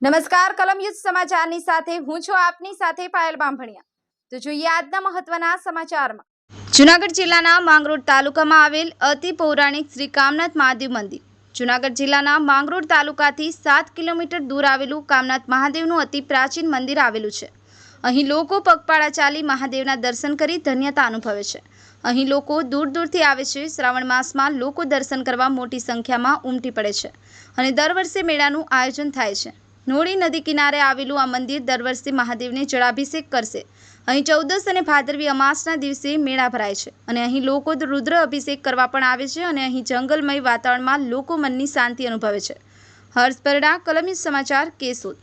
નમસ્કાર કલમ યુદ્ધ સમાચારની સાથે હું છું આપની સાથે પાયલ બામભણિયા। તો જોઈએ આજના મહત્વના સમાચારમાં। જૂનાગઢ જિલ્લાના માંગરોળ તાલુકામાં આવેલ અતિ પૌરાણિક શ્રી કામનાથ મહાદેવ મંદિર। જૂનાગઢ જિલ્લાના માંગરોળ તાલુકાથી 7 કિલોમીટર દૂર આવેલું કામનાથ મહાદેવનું અતિ પ્રાચીન મંદિર આવેલું છે। અહીં લોકો પગપાળા ચાલી મહાદેવના દર્શન કરી ધન્યતા અનુભવે છે। અહીં લોકો દૂર દૂરથી આવે છે। શ્રાવણ માસમાં લોકો દર્શન કરવા મોટી સંખ્યામાં ઉમટી પડે છે અને દર વર્ષે મેળાનું આયોજન થાય છે। નોળી નદી કિનારે આવેલું આ મંદિર દર વર્ષે મહાદેવને જળાભિષેક કરશે। અહીં 14 અને ભાદરવી અમાસના દિવસે મેળા ભરાય છે અને અહીં લોકો રુદ્ર અભિષેક કરવા પણ આવે છે અને અહીં જંગલમય વાતાવરણમાં લોકો મનની શાંતિ અનુભવે છે। હર્ષ પરડા, કલમ યુદ્ધ સમાચાર, કેશોદ।